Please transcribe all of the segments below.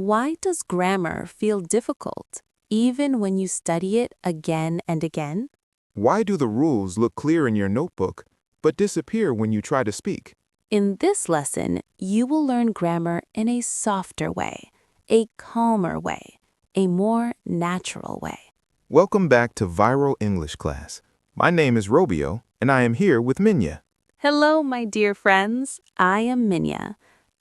Why does grammar feel difficult, even when you study it again and again? Why do the rules look clear in your notebook, but disappear when you try to speak? In this lesson, you will learn grammar in a softer way, a calmer way, a more natural way. Welcome back to Viral English Class. My name is Robio, and I am here with Minya. Hello, my dear friends. I am Minya.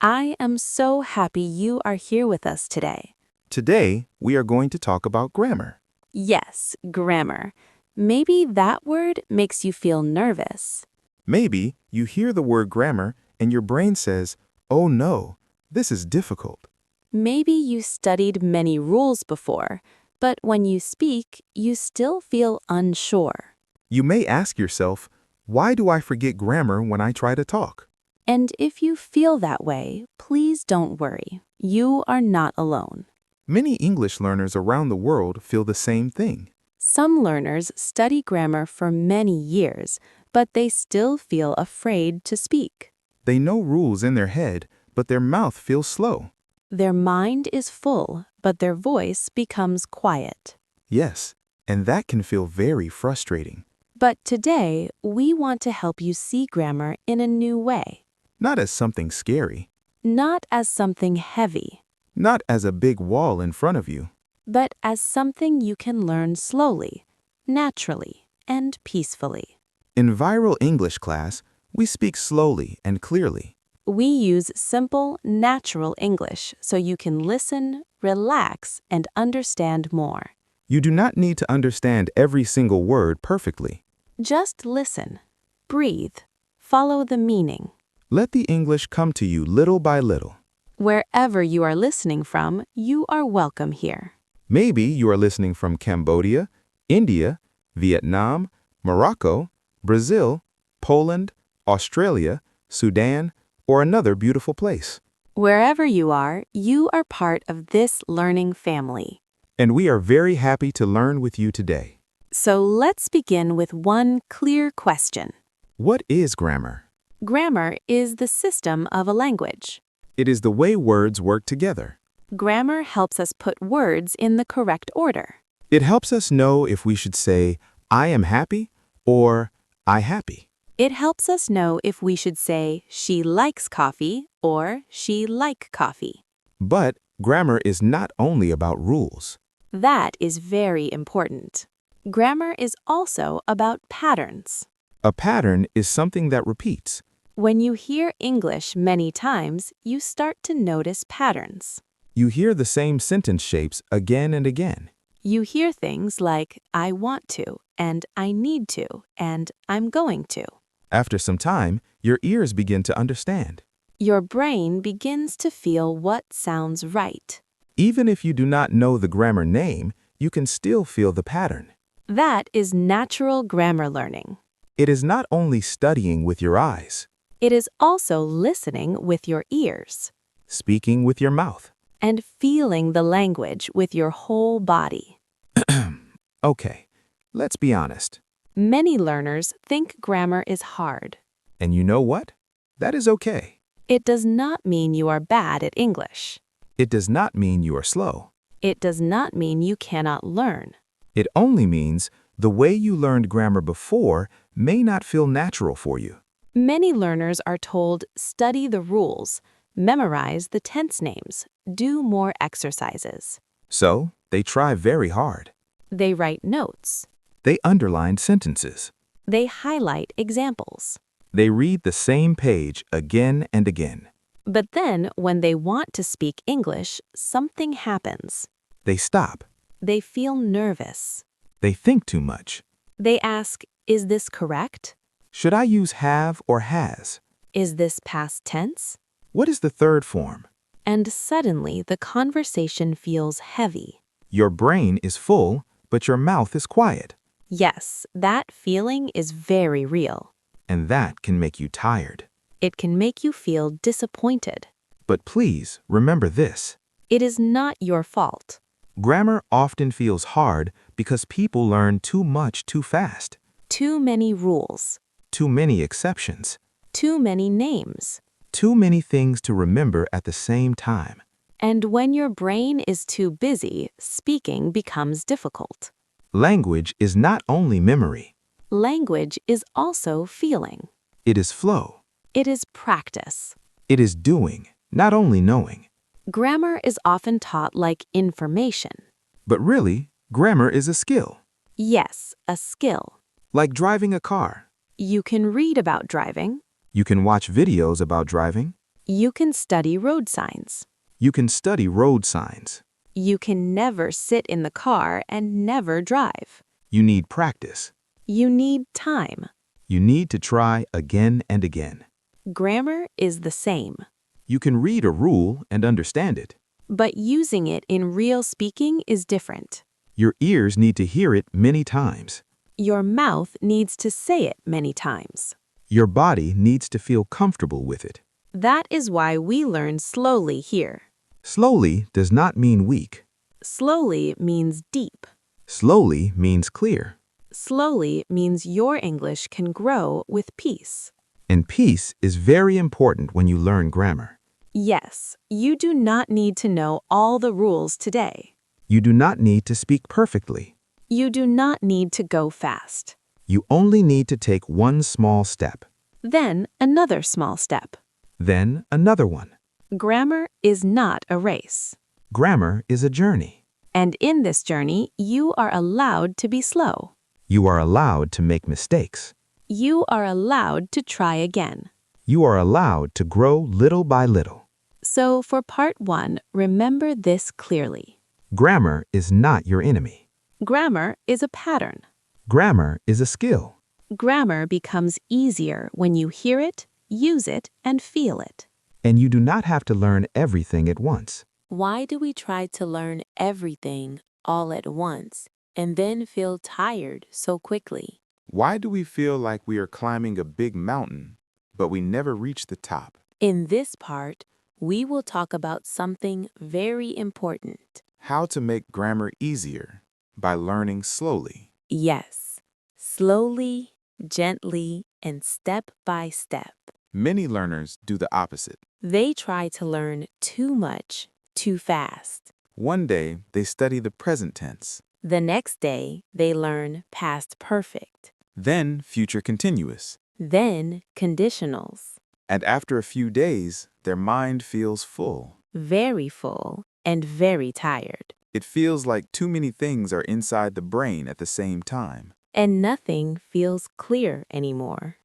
I am so happy you are here with us today. Today, we are going to talk about grammar. Yes, grammar. Maybe that word makes you feel nervous. Maybe you hear the word grammar and your brain says, "Oh no, this is difficult." Maybe you studied many rules before, but when you speak, you still feel unsure. You may ask yourself, why do I forget grammar when I try to talk? And if you feel that way, please don't worry. You are not alone. Many English learners around the world feel the same thing. Some learners study grammar for many years, but they still feel afraid to speak. They know rules in their head, but their mouth feels slow. Their mind is full, but their voice becomes quiet. Yes, and that can feel very frustrating. But today, we want to help you see grammar in a new way, Not as something scary, not as something heavy, not as a big wall in front of you. but as something you can learn slowly, naturally, and peacefully. In Viral English Class, we speak slowly and clearly. We use simple, natural English so you can listen, relax, and understand more. You do not need to understand every single word perfectly. Just listen, breathe, follow the meaning. Let the English come to you little by little. Wherever you are listening from, you are welcome here. Maybe you are listening from Cambodia, India, Vietnam, Morocco, Brazil, Poland, Australia, Sudan, or another beautiful place. Wherever you are part of this learning family. And we are very happy to learn with you today. So let's begin with one clear question. What is grammar? Grammar is the system of a language. It is the way words work together. Grammar helps us put words in the correct order. It helps us know if we should say, I am happy, or I happy. It helps us know if we should say, she likes coffee or she like coffee. But grammar is not only about rules. That is very important. Grammar is also about patterns. A pattern is something that repeats. When you hear English many times, you start to notice patterns. You hear the same sentence shapes again and again. You hear things like, I want to, and I need to, and I'm going to. After some time, your ears begin to understand. Your brain begins to feel what sounds right. Even if you do not know the grammar name, you can still feel the pattern. That is natural grammar learning. It is not only studying with your eyes, It is also listening with your ears speaking with your mouth. and feeling the language with your whole body. Okay, let's be honest. Many learners think grammar is hard. And you know what? That is okay. It does not mean you are bad at English. It does not mean you are slow. It does not mean you cannot learn. It only means the way you learned grammar before may not feel natural for you. Many learners are told, study the rules, memorize the tense names, do more exercises. So, they try very hard. They write notes. They underline sentences. They highlight examples. They read the same page again and again. But then, when they want to speak English, something happens. They stop. They feel nervous. They think too much. They ask, is this correct? Should I use have or has? Is this past tense? What is the third form? And suddenly, the conversation feels heavy. Your brain is full, but your mouth is quiet. Yes, that feeling is very real. And that can make you tired. It can make you feel disappointed. But please remember this. It is not your fault. Grammar often feels hard because people learn too much too fast. Too many rules. Too many exceptions. Too many names. Too many things to remember at the same time. And when your brain is too busy, speaking becomes difficult. Language is not only memory. Language is also feeling. It is flow. It is practice. It is doing, not only knowing. Grammar is often taught like information. But really, grammar is a skill. Yes, a skill. Like driving a car. You can read about driving. You can watch videos about driving. You can study road signs. You can study road signs. You can never sit in the car and never drive. You need practice. You need time. You need to try again and again. Grammar is the same. You can read a rule and understand it. But using it in real speaking is different. Your ears need to hear it many times. Your mouth needs to say it many times. Your body needs to feel comfortable with it. That is why we learn slowly here. Slowly does not mean weak. Slowly means deep. Slowly means clear. Slowly means your English can grow with peace. And peace is very important when you learn grammar. Yes, you do not need to know all the rules today. You do not need to speak perfectly. You do not need to go fast. You only need to take one small step. Then another small step. Then another one. Grammar is not a race. Grammar is a journey. And in this journey, you are allowed to be slow. You are allowed to make mistakes. You are allowed to try again. You are allowed to grow little by little. So for part 1, remember this clearly. Grammar is not your enemy. Grammar is a pattern. Grammar is a skill. Grammar becomes easier when you hear it, use it, and feel it. And you do not have to learn everything at once. Why do we try to learn everything all at once and then feel tired so quickly? Why do we feel like we are climbing a big mountain, but we never reach the top? In this part, we will talk about something very important. How to make grammar easier by learning slowly. Yes, slowly, gently, and step by step. Many learners do the opposite. They try to learn too much, too fast. One day, they study the present tense, The next day, they learn past perfect. then future continuous. Then conditionals. And after a few days, their mind feels full. Very full and very tired. It feels like too many things are inside the brain at the same time. And nothing feels clear anymore.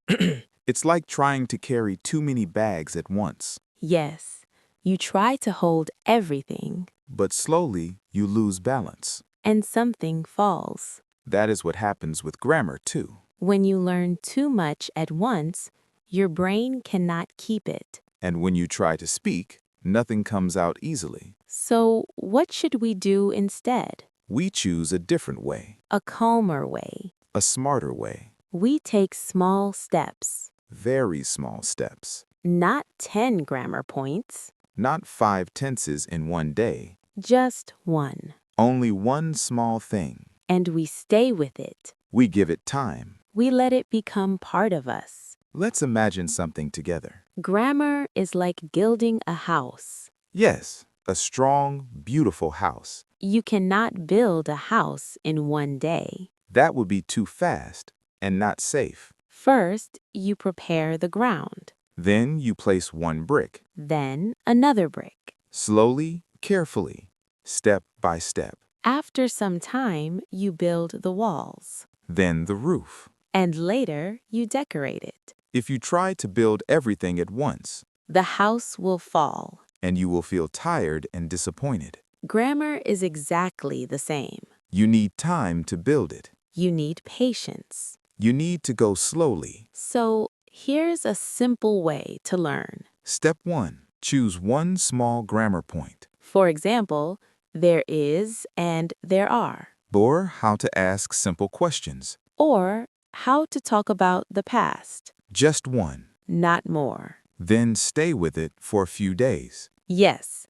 It's like trying to carry too many bags at once. Yes, you try to hold everything, But slowly, you lose balance. and something falls. That is what happens with grammar, too. When you learn too much at once, your brain cannot keep it. And when you try to speak, nothing comes out easily. So, what should we do instead? We choose a different way, A calmer way. a smarter way, We take small steps, very small steps. not 10 grammar points, Not 5 tenses in one day, just one. only one small thing. And we stay with it. We give it time. We let it become part of us. Let's imagine something together. Grammar is like gilding a house. Yes, a strong, beautiful house. You cannot build a house in one day. That would be too fast and not safe. First, you prepare the ground, Then you place one brick, then another brick. slowly, carefully, step by step. After some time, you build the walls, Then the roof. and later you decorate it. If you try to build everything at once, The house will fall. and you will feel tired and disappointed. Grammar is exactly the same. You need time to build it. You need patience. You need to go slowly. So, here's a simple way to learn. Step 1. Choose one small grammar point. For example, there is and there are. Or how to ask simple questions. Or how to talk about the past, Just one. not more. Then stay with it for a few days. Yes,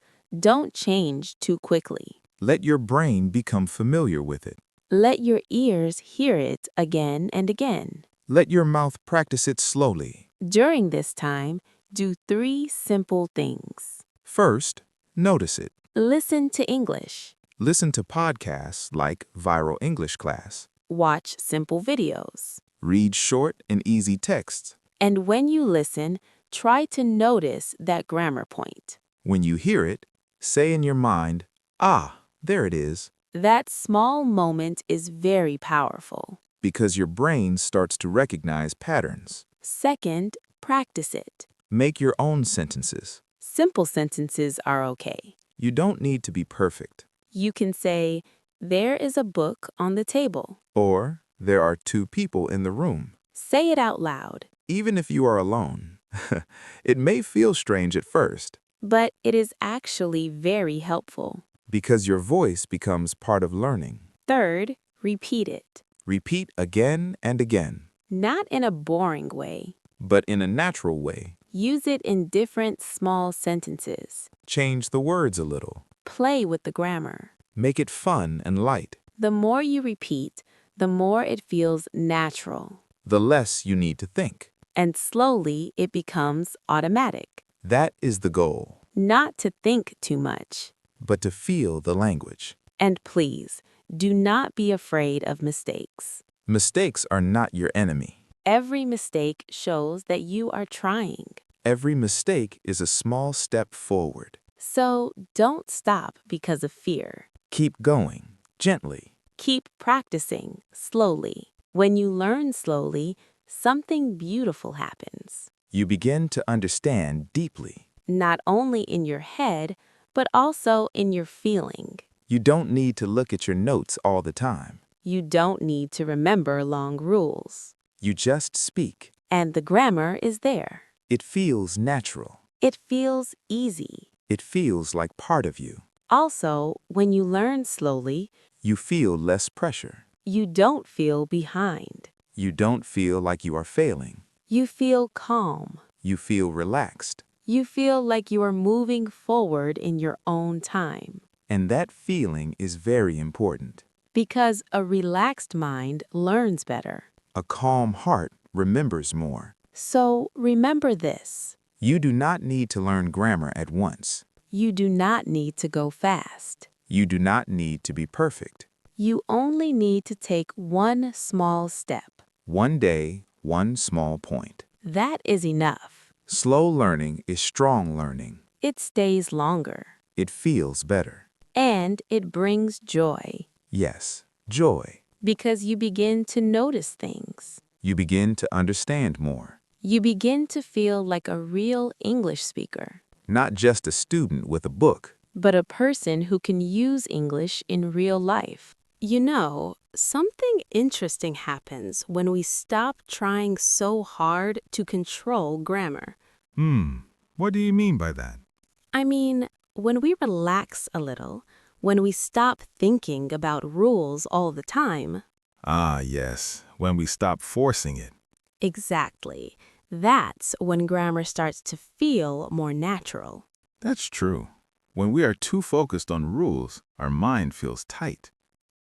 don't change too quickly. Let your brain become familiar with it. Let your ears hear it again and again. Let your mouth practice it slowly. During this time, do 3 simple things. First, Notice it. Listen to English. Listen to podcasts like Viral English Class. Watch simple videos. Read short and easy texts. And when you listen, try to notice that grammar point. When you hear it, say in your mind, "Ah, there it is," That small moment is very powerful. because your brain starts to recognize patterns. Second, practice it. Make your own sentences. Simple sentences are okay. You don't need to be perfect. You can say, "There is a book on the table." Or, "There are two people in the room." Say it out loud. Even if you are alone. It may feel strange at first, But it is actually very helpful. because your voice becomes part of learning. Third, repeat it. Repeat again and again, Not in a boring way. but in a natural way. Use it in different small sentences. Change the words a little. Play with the grammar. Make it fun and light. The more you repeat, the more it feels natural. The less you need to think. And slowly it becomes automatic. That is the goal, Not to think too much. but to feel the language. And please, do not be afraid of mistakes. Mistakes are not your enemy. Every mistake shows that you are trying. Every mistake is a small step forward. So don't stop because of fear. Keep going, gently. Keep practicing slowly. When you learn slowly, something beautiful happens. You begin to understand deeply. Not only in your head, but also in your feeling. You don't need to look at your notes all the time. You don't need to remember long rules. You just speak. And the grammar is there. It feels natural. It feels easy. It feels like part of you. Also, when you learn slowly, You feel less pressure. you don't feel behind. You don't feel like you are failing. You feel calm. You feel relaxed. You feel like you are moving forward in your own time. And that feeling is very important. Because a relaxed mind learns better. A calm heart remembers more. So remember this. You do not need to learn grammar at once. You do not need to go fast. You do not need to be perfect. You only need to take one small step. One day, one small point. That is enough. Slow learning is strong learning. It stays longer. It feels better. And it brings joy. Yes, joy. Because you begin to notice things. You begin to understand more. You begin to feel like a real English speaker. Not just a student with a book. But a person who can use English in real life. You know, something interesting happens when we stop trying so hard to control grammar. What do you mean by that? I mean, when we relax a little, when we stop thinking about rules all the time. Ah, yes, when we stop forcing it. Exactly. That's when grammar starts to feel more natural. That's true. When we are too focused on rules, our mind feels tight.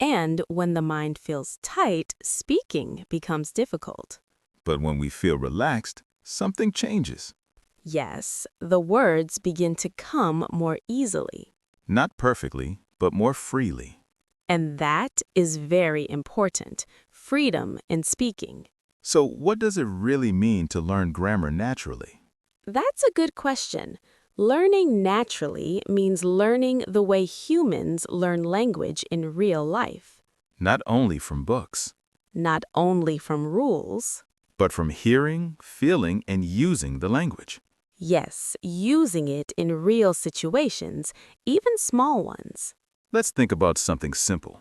And when the mind feels tight, speaking becomes difficult. But when we feel relaxed, something changes. Yes, the words begin to come more easily. Not perfectly, but more freely. And that is very important. Freedom in speaking. So what does it really mean to learn grammar naturally? That's a good question. Learning naturally means learning the way humans learn language in real life. Not only from books, Not only from rules. but from hearing, feeling, and using the language. Yes, using it in real situations, even small ones. Let's think about something simple.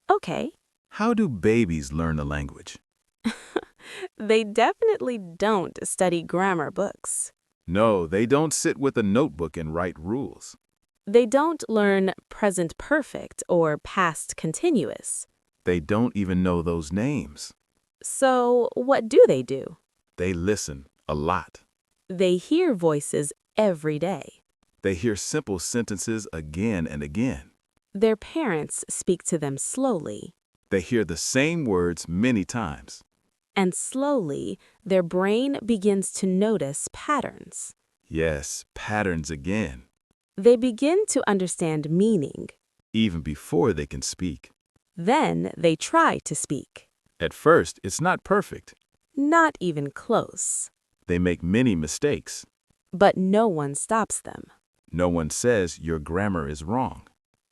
Okay, How do babies learn a language? they definitely don't study grammar books. No, they don't sit with a notebook and write rules. They don't learn present perfect or past continuous. They don't even know those names. So, what do? They listen a lot. They hear voices every day. They hear simple sentences again and again. Their parents speak to them slowly. They hear the same words many times. And slowly, their brain begins to notice patterns. Yes, patterns again. They begin to understand meaning. even before they can speak. Then they try to speak. At first, it's not perfect. Not even close. They make many mistakes. But no one stops them. No one says your grammar is wrong.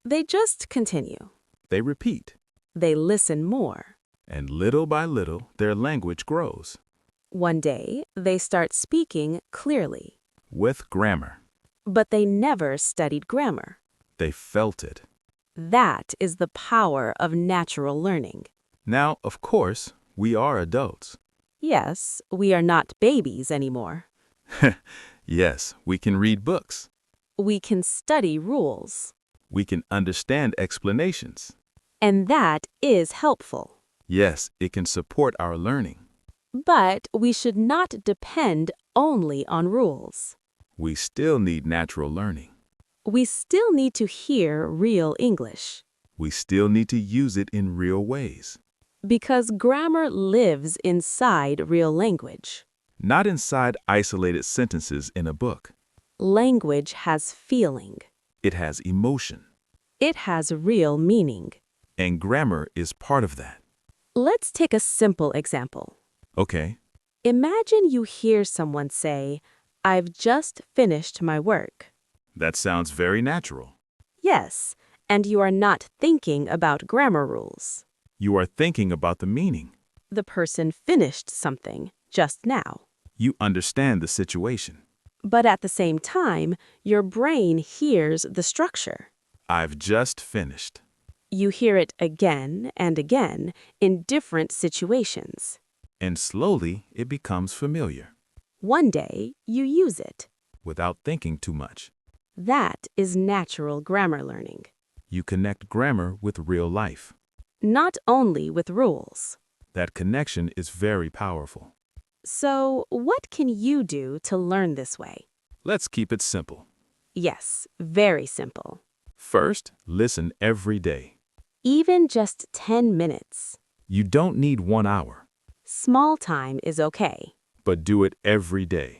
They just continue. They repeat. They listen more. And little by little, their language grows. One day, they start speaking clearly. With grammar. But they never studied grammar. They felt it. That is the power of natural learning. Now, of course, we are adults. Yes, we are not babies anymore. Yes, we can read books. We can study rules. We can understand explanations. And that is helpful. Yes, it can support our learning. But we should not depend only on rules. We still need natural learning. We still need to hear real English. We still need to use it in real ways. Because grammar lives inside real language. Not inside isolated sentences in a book. Language has feeling. It has emotion. It has real meaning. And grammar is part of that. Let's take a simple example. Okay, Imagine you hear someone say, "I've just finished my work." that sounds very natural. Yes, and you are not thinking about grammar rules. You are thinking about the meaning. The person finished something just now. You understand the situation. But at the same time, your brain hears the structure. I've just finished. You hear it again and again in different situations. And slowly, it becomes familiar, One day, you use it. without thinking too much. That is natural grammar learning. You connect grammar with real life. Not only with rules. That connection is very powerful. So, what can you do to learn this way? Let's keep it simple. Yes, very simple. First, listen every day. Even just 10 minutes. You don't need 1 hour, Small time is okay. but do it every day.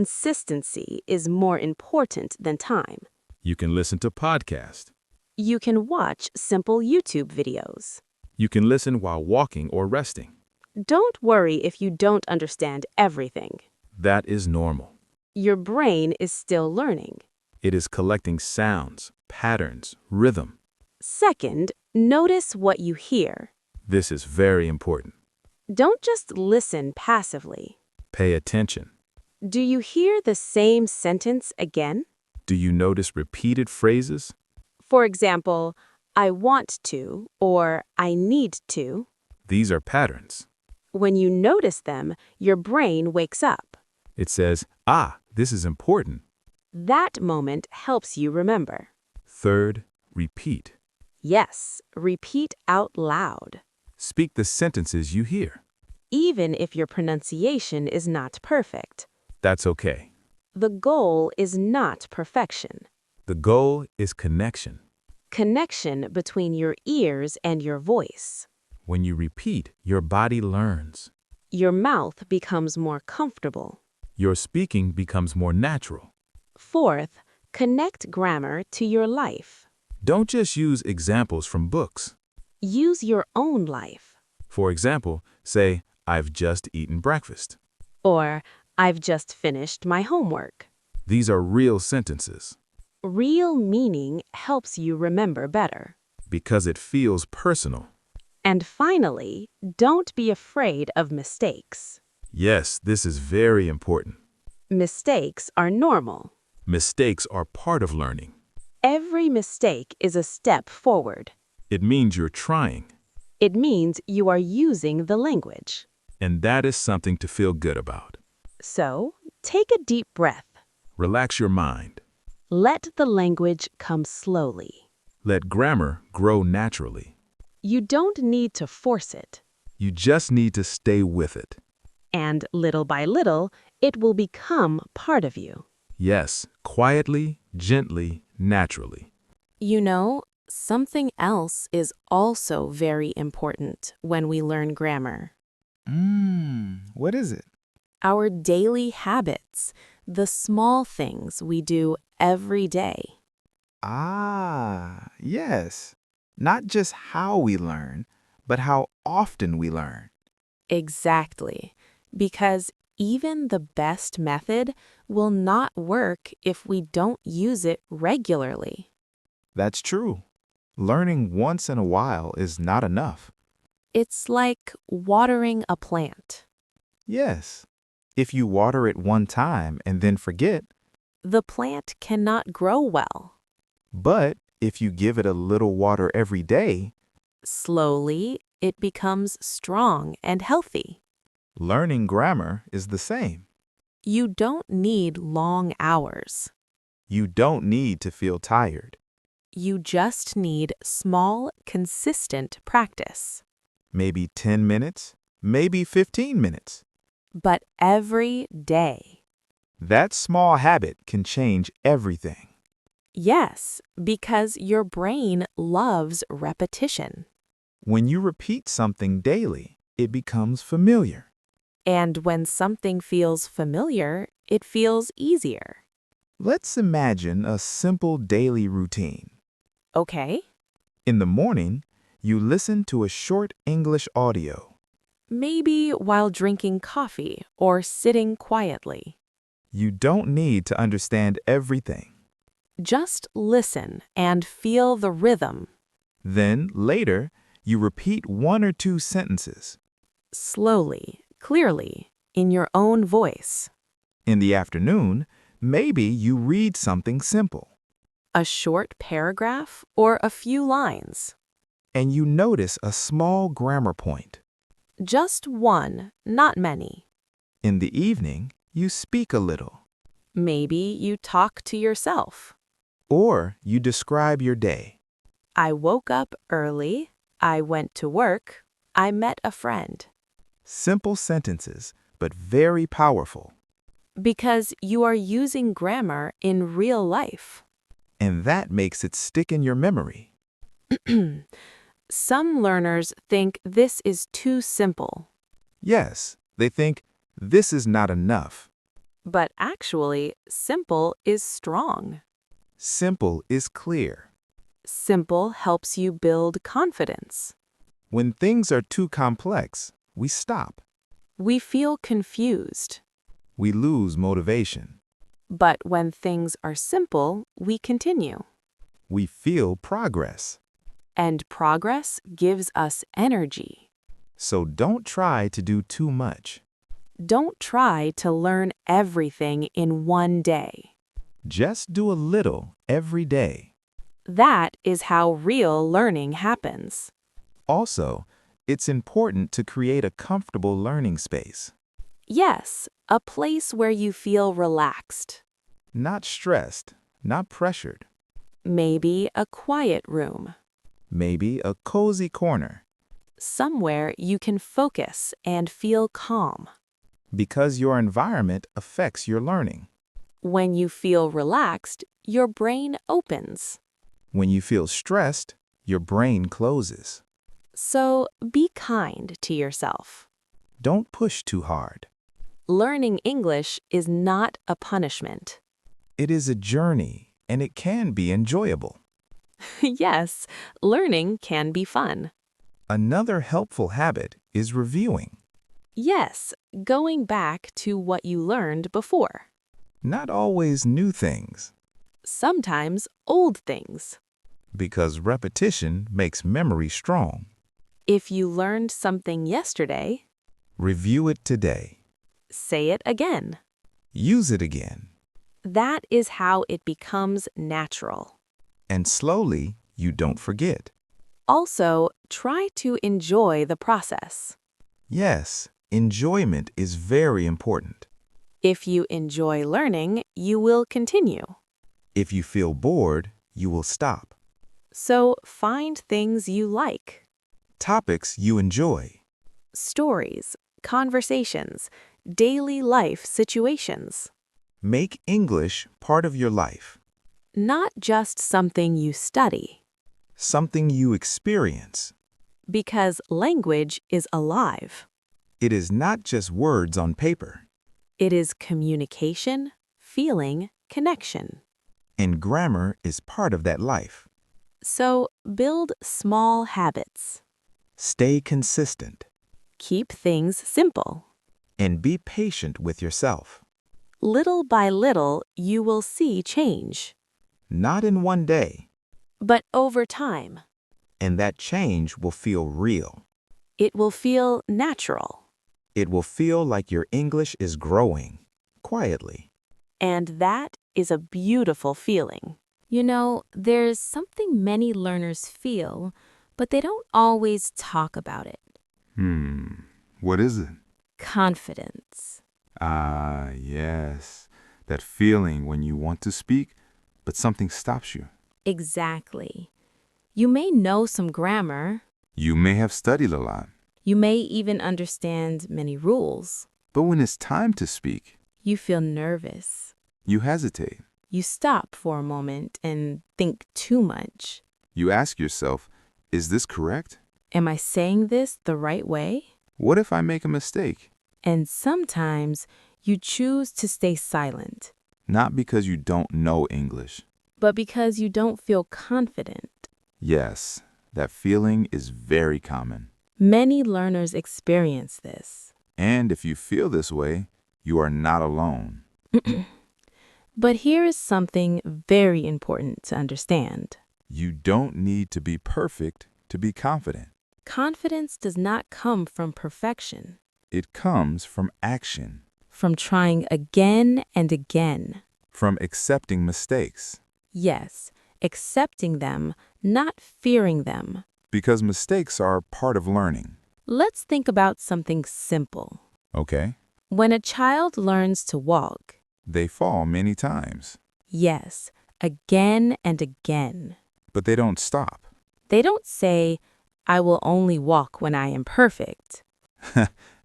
Consistency is more important than time. You can listen to podcasts. You can watch simple YouTube videos. You can listen while walking or resting. Don't worry if you don't understand everything. That is normal. Your brain is still learning. It is collecting sounds, patterns, rhythm. Second, notice what you hear. This is very important. Don't just listen passively. Pay attention. Do you hear the same sentence again? Do you notice repeated phrases? For example, I want to or I need to. These are patterns. When you notice them, your brain wakes up. It says, this is important. That moment helps you remember. Third, repeat. Yes, repeat out loud. Speak the sentences you hear. Even if your pronunciation is not perfect. That's okay. The goal is not perfection. The goal is connection. Connection between your ears and your voice. When you repeat, your body learns. Your mouth becomes more comfortable. Your speaking becomes more natural. Fourth, connect grammar to your life. Don't just use examples from books. Use your own life. For example, say, I've just eaten breakfast. Or, I've just finished my homework. These are real sentences Real meaning helps you remember better. because it feels personal. And finally, don't be afraid of mistakes. Yes, this is very important. Mistakes are normal. Mistakes are part of learning. Every mistake is a step forward. It means you're trying, It means you are using the language. and that is something to feel good about. So, take a deep breath. Relax your mind. Let the language come slowly. Let grammar grow naturally. You don't need to force it. You just need to stay with it. And little by little, it will become part of you. Yes, quietly, gently, naturally. You know, something else is also very important when we learn grammar. What is it? Our daily habits, the small things we do every day. Ah, yes. Not just how we learn, but how often we learn. Exactly. Because even the best method will not work if we don't use it regularly. That's true. Learning once in a while is not enough. It's like watering a plant. Yes. If you water it one time and then forget, The plant cannot grow well. but if you give it a little water every day, Slowly, it becomes strong and healthy. learning grammar is the same. You don't need long hours. You don't need to feel tired. You just need small, consistent practice. Maybe 10 minutes, maybe 15 minutes. But every day. That small habit can change everything. Yes, because your brain loves repetition. When you repeat something daily, it becomes familiar. And when something feels familiar, it feels easier. Let's imagine a simple daily routine. Okay? In the morning, you listen to a short English audio. Maybe while drinking coffee or sitting quietly. You don't need to understand everything. Just listen and feel the rhythm. Then, later, you repeat one or two sentences. Slowly, clearly, in your own voice. In the afternoon, maybe you read something simple, A short paragraph or a few lines. and you notice a small grammar point. Just one, not many. In the evening, you speak a little, Maybe you talk to yourself. or you describe your day. I woke up early. I went to work. I met a friend. Simple sentences, but very powerful. Because you are using grammar in real life. And that makes it stick in your memory. Some learners think this is too simple. Yes, they think this is not enough. But actually, simple is strong. Simple is clear. Simple helps you build confidence. When things are too complex, we stop. We feel confused. We lose motivation. But when things are simple, we continue. We feel progress. And progress gives us energy. So don't try to do too much. Don't try to learn everything in one day. Just do a little every day. That is how real learning happens. Also, it's important to create a comfortable learning space. Yes, a place where you feel relaxed. Not stressed, not pressured. Maybe a quiet room. Maybe a cozy corner. Somewhere you can focus and feel calm. Because your environment affects your learning. When you feel relaxed, your brain opens. When you feel stressed, your brain closes. So be kind to yourself. Don't push too hard. Learning English is not a punishment. It is a journey, and it can be enjoyable. Yes, learning can be fun. Another helpful habit is reviewing. Yes, going back to what you learned before. Not always new things, Sometimes old things. because repetition makes memory strong. If you learned something yesterday, Review it today. say it again. Use it again. That is how it becomes natural. And slowly, you don't forget. Also, try to enjoy the process. Yes, enjoyment is very important. If you enjoy learning, you will continue. If you feel bored, you will stop. So find things you like. Topics you enjoy. Stories, conversations, daily life situations. Make English part of your life. Not just something you study. Something you experience. Because language is alive. It is not just words on paper. It is communication, feeling, connection. And grammar is part of that life. So build small habits. Stay consistent Keep things simple. and be patient with yourself. Little by little, you will see change. Not in one day, But over time, and that change will feel real. it will feel natural. It will feel like your English is growing, quietly. And that is a beautiful feeling. You know, there's something many learners feel, but they don't always talk about it. What is it? Confidence. Ah, yes. That feeling when you want to speak, but something stops you. Exactly. You may know some grammar. You may have studied a lot, You may even understand many rules. but when it's time to speak, You feel nervous. you hesitate. You stop for a moment and think too much. You ask yourself, is this correct? Am I saying this the right way? What if I make a mistake? And sometimes you choose to stay silent, Not because you don't know English. but because you don't feel confident. Yes, that feeling is very common. Many learners experience this. And if you feel this way, you are not alone. But here is something very important to understand. You don't need to be perfect to be confident. Confidence does not come from perfection, It comes from action, from trying again and again. from accepting mistakes, Yes, accepting them, not fearing them. because mistakes are part of learning. Let's think about something simple. Okay? When a child learns to walk, They fall many times, yes, again and again. but they don't stop. They don't say, I will only walk when I am perfect.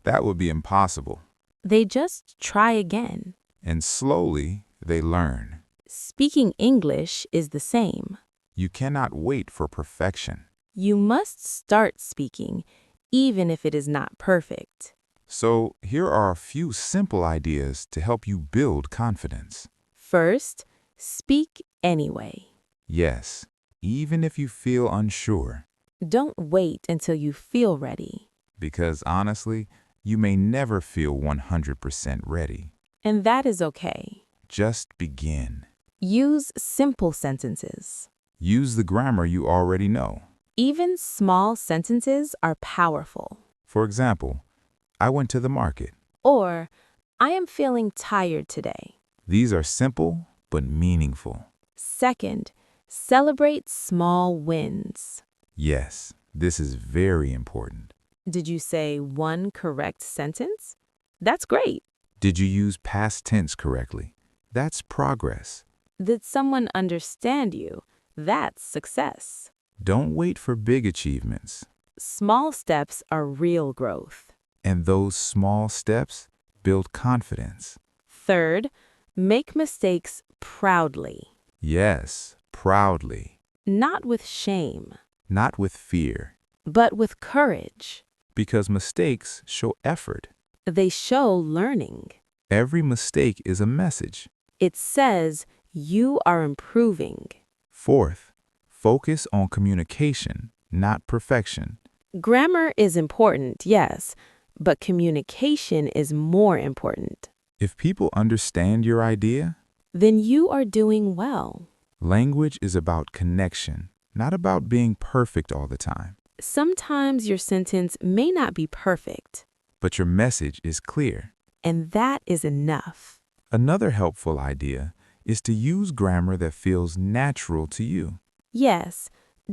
That would be impossible. They just try again. And slowly, they learn. Speaking English is the same. You cannot wait for perfection. You must start speaking, even if it is not perfect. So, here are a few simple ideas to help you build confidence. First, speak anyway. Yes, even if you feel unsure, Don't wait until you feel ready. because honestly, you may never feel 100% ready. And that is okay. Just begin. Use simple sentences. Use the grammar you already know. Even small sentences are powerful. For example, I went to the market. Or, I am feeling tired today. These are simple but meaningful. Second, celebrate small wins. Yes, this is very important. Did you say one correct sentence? That's great. Did you use past tense correctly? That's progress. Did someone understand you? That's success. Don't wait for big achievements. Small steps are real growth. And those small steps build confidence. Third, make mistakes proudly, Yes, proudly, not with shame, not with fear, but with courage. because mistakes show effort. They show learning. Every mistake is a message. It says you are improving. Fourth, focus on communication, not perfection. Grammar is important, yes, but communication is more important. If people understand your idea, Then you are doing well. language is about connection, not about being perfect all the time. Sometimes your sentence may not be perfect, But your message is clear. and that is enough. Another helpful idea is to use grammar that feels natural to you. Yes,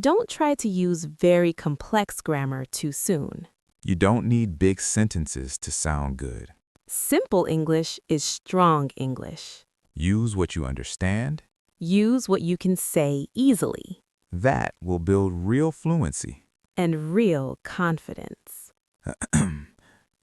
don't try to use very complex grammar too soon. You don't need big sentences to sound good. Simple English is strong English. Use what you understand. Use what you can say easily That will build real fluency. and real confidence.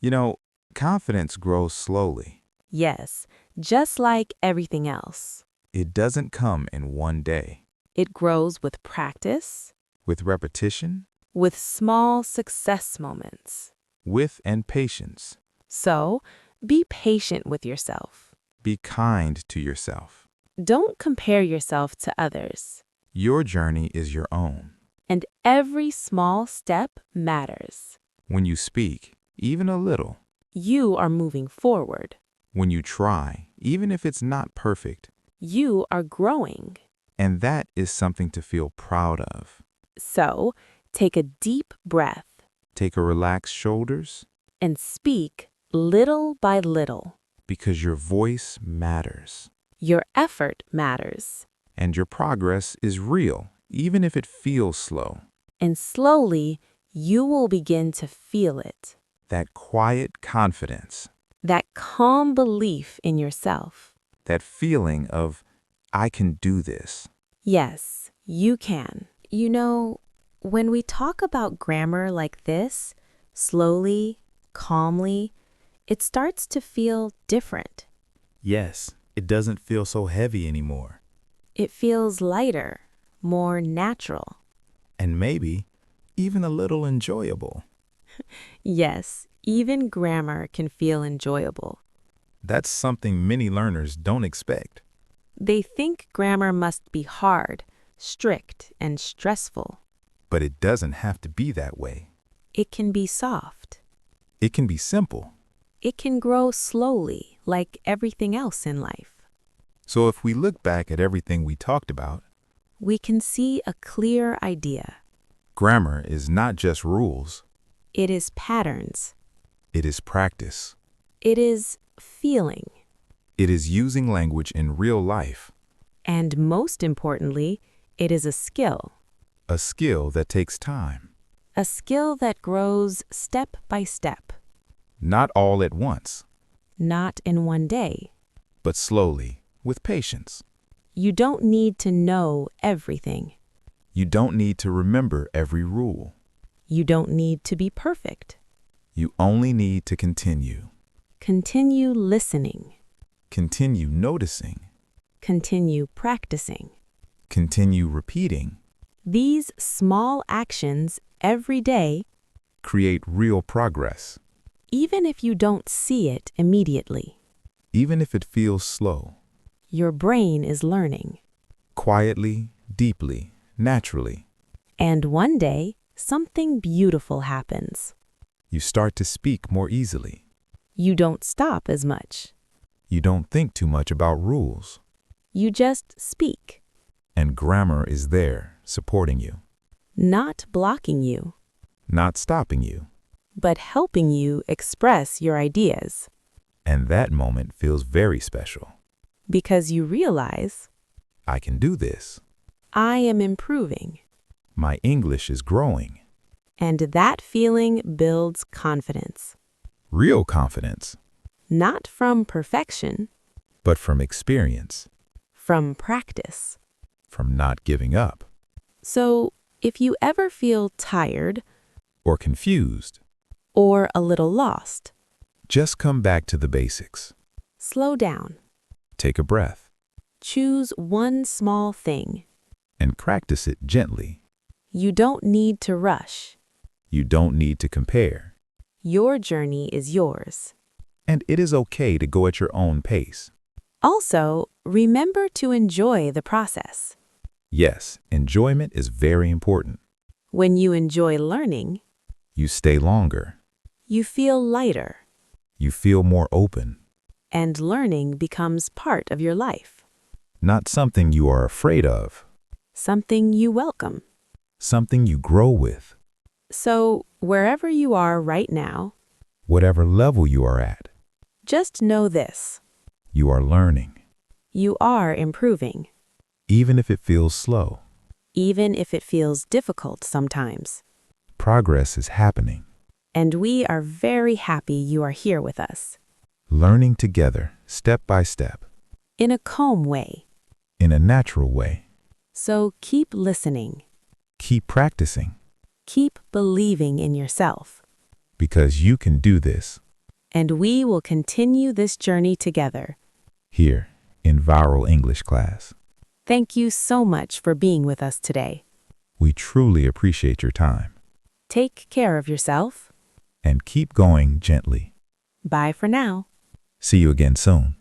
You know, confidence grows slowly. Yes, just like everything else. It doesn't come in one day. It grows with practice, With repetition, with small success moments. with and patience. So, be patient with yourself. Be kind to yourself. Don't compare yourself to others. Your journey is your own. And every small step matters. When you speak, even a little, You are moving forward. when you try, even if it's not perfect, You are growing. and that is something to feel proud of. So, take a deep breath Take a relaxed shoulders and speak little by little. because your voice matters. Your effort matters. And your progress is real, even if it feels slow. And slowly, you will begin to feel it. That quiet confidence, That calm belief in yourself. that feeling of, I can do this. Yes, you can. You know, when we talk about grammar like this, slowly, calmly, it starts to feel different. Yes, it doesn't feel so heavy anymore. It feels lighter, more natural. And maybe even a little enjoyable. Yes, even grammar can feel enjoyable. That's something many learners don't expect. They think grammar must be hard, strict, and stressful. But it doesn't have to be that way. It can be soft. It can be simple. It can grow slowly, like everything else in life. So if we look back at everything we talked about, We can see a clear idea. grammar is not just rules. It is patterns. It is practice. It is feeling. It is using language in real life, And most importantly, it is a skill. a skill that takes time. A skill that grows step by step, Not all at once, not in one day. but slowly, with patience. You don't need to know everything. You don't need to remember every rule. You don't need to be perfect. You only need to continue. Continue listening. Continue noticing. Continue practicing. Continue repeating. These small actions every day, Create real progress, even if you don't see it immediately, even if it feels slow. your brain is learning. Quietly, deeply, naturally. And one day, something beautiful happens. You start to speak more easily. You don't stop as much. You don't think too much about rules. You just speak, And grammar is there, supporting you, not blocking you, not stopping you. but helping you express your ideas. And that moment feels very special. Because you realize, I can do this. I am improving. My English is growing. And that feeling builds confidence. Real confidence, Not from perfection, but from experience, from practice. from not giving up, So, if you ever feel tired or confused. or a little lost, Just come back to the basics. slow down. Take a breath Choose one small thing. and practice it gently. You don't need to rush. You don't need to compare. Your journey is yours. And it is okay to go at your own pace. Also, remember to enjoy the process. Yes, enjoyment is very important. When you enjoy learning, You stay longer. you feel lighter, You feel more open. and learning becomes part of your life, Not something you are afraid of. something you welcome. Something you grow with. So, wherever you are right now, Whatever level you are at, just know this: you are learning. you are improving, Even if it feels slow, even if it feels difficult sometimes. progress is happening. And we are very happy you are here with us, Learning together, step by step, in a calm way. in a natural way. So keep listening, Keep practicing, keep believing in yourself, because you can do this and we will continue this journey together. here in Viral English class. Thank you so much for being with us today. We truly appreciate your time. Take care of yourself. And keep going gently. Bye for now. See you again soon.